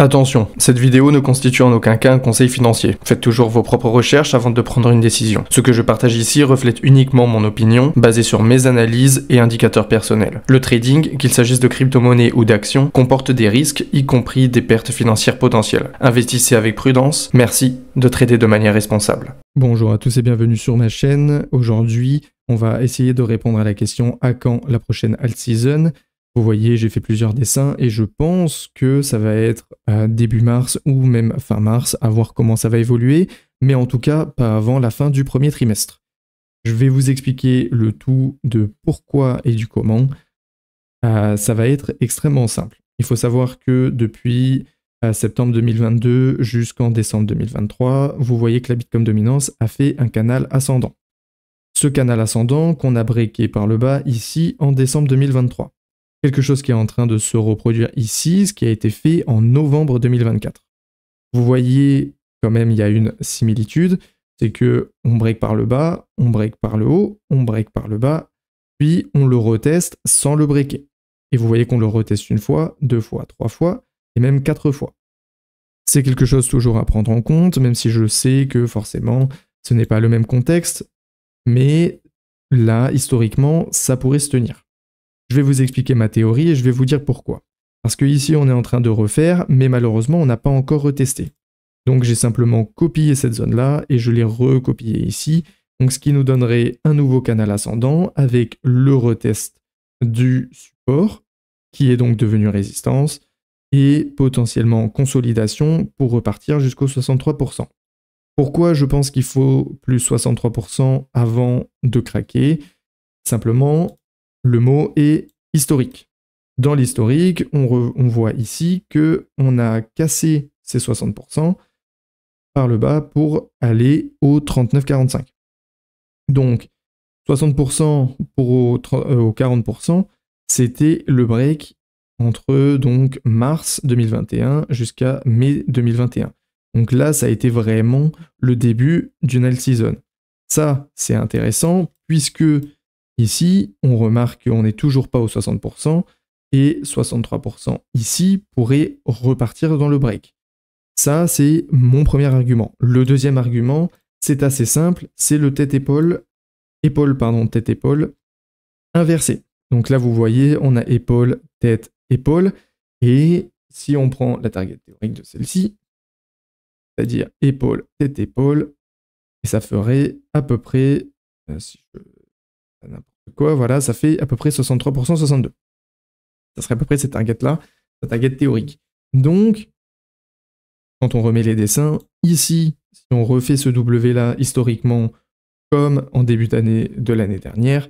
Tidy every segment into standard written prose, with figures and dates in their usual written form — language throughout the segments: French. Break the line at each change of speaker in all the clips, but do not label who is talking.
Attention, cette vidéo ne constitue en aucun cas un conseil financier. Faites toujours vos propres recherches avant de prendre une décision. Ce que je partage ici reflète uniquement mon opinion, basée sur mes analyses et indicateurs personnels. Le trading, qu'il s'agisse de crypto-monnaies ou d'actions, comporte des risques, y compris des pertes financières potentielles. Investissez avec prudence, merci de trader de manière responsable.
Bonjour à tous et bienvenue sur ma chaîne. Aujourd'hui, on va essayer de répondre à la question à quand la prochaine alt season. Vous voyez, j'ai fait plusieurs dessins et je pense que ça va être début mars ou même fin mars, à voir comment ça va évoluer, mais en tout cas pas avant la fin du premier trimestre. Je vais vous expliquer le tout de pourquoi et du comment. Ça va être extrêmement simple. Il faut savoir que depuis septembre 2022 jusqu'en décembre 2023, vous voyez que la Bitcoin Dominance a fait un canal ascendant. Ce canal ascendant qu'on a breaké par le bas ici en décembre 2023. Quelque chose qui est en train de se reproduire ici, ce qui a été fait en novembre 2024. Vous voyez quand même il y a une similitude, c'est que on break par le bas, on break par le haut, on break par le bas, puis on le reteste sans le breaker. Et vous voyez qu'on le reteste une fois, deux fois, trois fois, et même quatre fois. C'est quelque chose toujours à prendre en compte, même si je sais que forcément ce n'est pas le même contexte, mais là, historiquement, ça pourrait se tenir. Je vais vous expliquer ma théorie et je vais vous dire pourquoi. Parce que ici, on est en train de refaire, mais malheureusement, on n'a pas encore retesté. Donc j'ai simplement copié cette zone-là et je l'ai recopié ici. Donc ce qui nous donnerait un nouveau canal ascendant avec le retest du support, qui est donc devenu résistance, et potentiellement consolidation pour repartir jusqu'au 63%. Pourquoi je pense qu'il faut plus 63% avant de craquer? Simplement, le mot est historique. Dans l'historique, on voit ici qu'on a cassé ces 60% par le bas pour aller au 39,45. Donc, 60% au 40%, c'était le break entre donc mars 2021 jusqu'à mai 2021. Donc là, ça a été vraiment le début d'une alt season. Ça, c'est intéressant puisque ici, on remarque qu'on n'est toujours pas au 60% et 63% ici pourrait repartir dans le break. Ça, c'est mon premier argument. Le deuxième argument, c'est assez simple, c'est le tête-épaule inversé. Donc là, vous voyez, on a épaule, tête, épaule. Et si on prend la target théorique de celle-ci, c'est-à-dire épaule, tête, épaule, et ça ferait à peu près, si je n'importe quoi, voilà, ça fait à peu près 63%, 62%. Ça serait à peu près cette target-là, cette target théorique. Donc, quand on remet les dessins, ici, si on refait ce W-là historiquement, comme en début d'année de l'année dernière,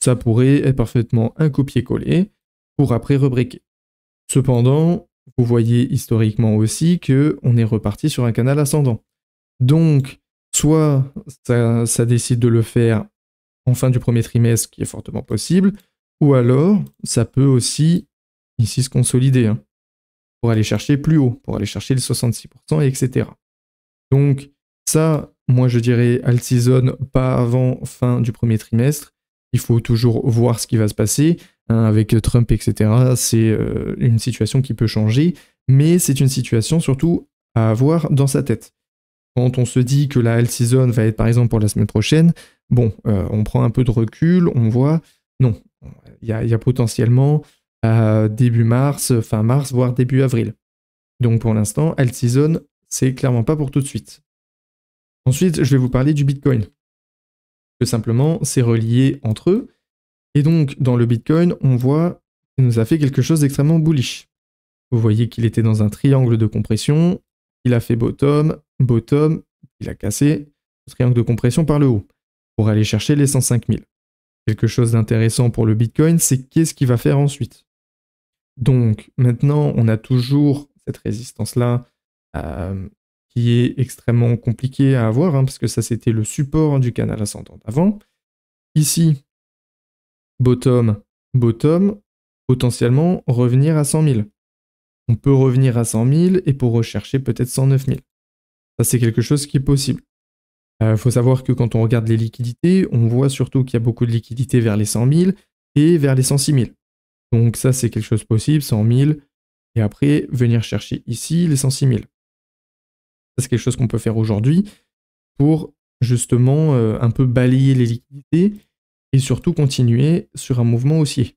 ça pourrait être parfaitement un copier-coller pour après rebreaker. Cependant, vous voyez historiquement aussi qu'on est reparti sur un canal ascendant. Donc, soit ça décide de le faire en fin du premier trimestre, qui est fortement possible, ou alors ça peut aussi ici se consolider, pour aller chercher plus haut, pour aller chercher les 66%, etc. Donc ça, moi je dirais alt season pas avant fin du premier trimestre. Il faut toujours voir ce qui va se passer, avec Trump, etc. C'est une situation qui peut changer, mais c'est une situation surtout à avoir dans sa tête. Quand on se dit que la alt season va être par exemple pour la semaine prochaine, bon, on prend un peu de recul, on voit, non, il y a potentiellement début mars, fin mars, voire début avril. Donc pour l'instant, alt season, c'est clairement pas pour tout de suite. Ensuite, je vais vous parler du Bitcoin. Que simplement, c'est relié entre eux. Et donc, dans le Bitcoin, on voit qu'il nous a fait quelque chose d'extrêmement bullish. Vous voyez qu'il était dans un triangle de compression, il a fait bottom, bottom, il a cassé le triangle de compression par le haut pour aller chercher les 105 000. Quelque chose d'intéressant pour le Bitcoin, c'est qu'est-ce qu'il va faire ensuite. Donc maintenant, on a toujours cette résistance-là qui est extrêmement compliquée à avoir, parce que ça c'était le support du canal ascendant d'avant. Ici, bottom, bottom, potentiellement revenir à 100 000. On peut revenir à 100 000 et pour rechercher peut-être 109 000. Ça, c'est quelque chose qui est possible. Faut savoir que quand on regarde les liquidités, on voit surtout qu'il y a beaucoup de liquidités vers les 100 000 et vers les 106 000. Donc ça, c'est quelque chose possible, 100 000, et après venir chercher ici les 106 000. Ça, c'est quelque chose qu'on peut faire aujourd'hui pour justement un peu balayer les liquidités et surtout continuer sur un mouvement haussier.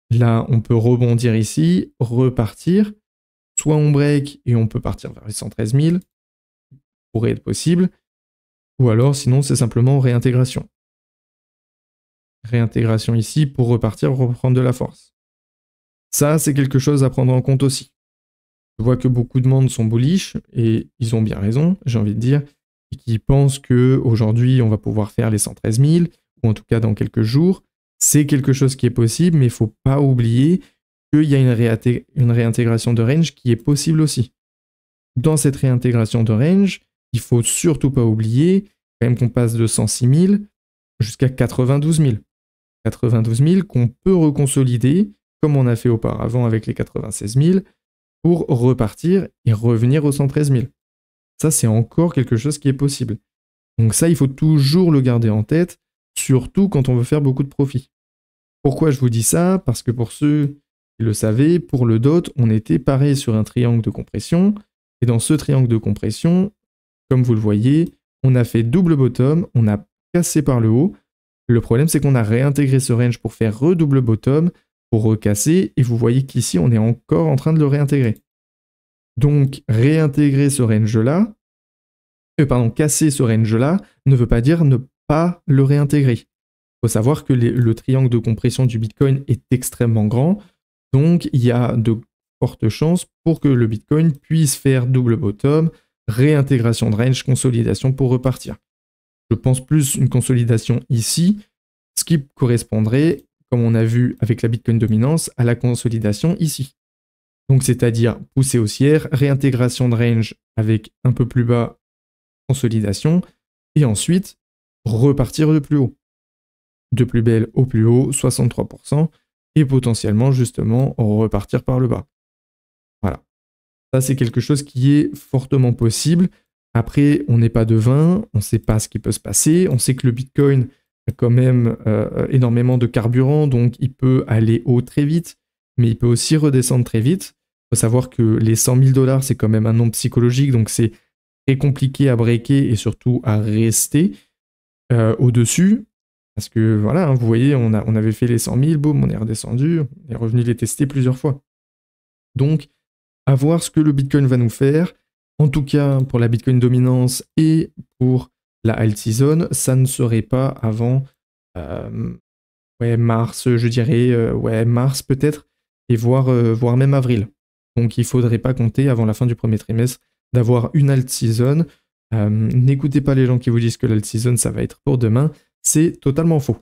Là, on peut rebondir ici, repartir, soit on break et on peut partir vers les 113 000, pourrait être possible, ou alors sinon c'est simplement réintégration. Réintégration ici pour repartir, reprendre de la force. Ça, c'est quelque chose à prendre en compte aussi. Je vois que beaucoup de monde sont bullish, et ils ont bien raison, j'ai envie de dire, et qui pensent qu'aujourd'hui, on va pouvoir faire les 113 000, ou en tout cas dans quelques jours. C'est quelque chose qui est possible, mais il ne faut pas oublier qu'il y a une réintégration de range qui est possible aussi. Dans cette réintégration de range, il ne faut surtout pas oublier quand même qu'on passe de 106 000 jusqu'à 92 000. 92 000 qu'on peut reconsolider, comme on a fait auparavant avec les 96 000, pour repartir et revenir aux 113 000. Ça, c'est encore quelque chose qui est possible. Donc ça, il faut toujours le garder en tête, surtout quand on veut faire beaucoup de profit. Pourquoi je vous dis ça? Parce que pour ceux qui le savaient, pour le DOT, on était pareil sur un triangle de compression, et dans ce triangle de compression, comme vous le voyez, on a fait double bottom, on a cassé par le haut. Le problème, c'est qu'on a réintégré ce range pour faire redouble bottom, pour recasser, et vous voyez qu'ici, on est encore en train de le réintégrer. Donc, réintégrer ce range-là, casser ce range-là, ne veut pas dire ne pas le réintégrer. Il faut savoir que le triangle de compression du Bitcoin est extrêmement grand, donc il y a de fortes chances pour que le Bitcoin puisse faire double bottom, réintégration de range, consolidation pour repartir. Je pense plus une consolidation ici, ce qui correspondrait, comme on a vu avec la Bitcoin dominance, à la consolidation ici. Donc c'est-à-dire poussée haussière, réintégration de range avec un peu plus bas, consolidation, et ensuite repartir de plus haut. De plus belle au plus haut, 63%, et potentiellement justement repartir par le bas. Voilà. Ça, c'est quelque chose qui est fortement possible. Après, on n'est pas devin, on ne sait pas ce qui peut se passer. On sait que le Bitcoin a quand même énormément de carburant, donc il peut aller haut très vite, mais il peut aussi redescendre très vite. Il faut savoir que les 100 000 $, c'est quand même un nombre psychologique, donc c'est très compliqué à breaker et surtout à rester au-dessus. Parce que voilà, hein, vous voyez, on avait fait les 100 000, boum, on est redescendu, on est revenu les tester plusieurs fois. Donc, à voir ce que le Bitcoin va nous faire. En tout cas, pour la Bitcoin dominance et pour la alt season, ça ne serait pas avant mars, je dirais, mars peut-être, et voire même avril. Donc il ne faudrait pas compter avant la fin du premier trimestre d'avoir une alt season. N'écoutez pas les gens qui vous disent que l'alt season, ça va être pour demain. C'est totalement faux.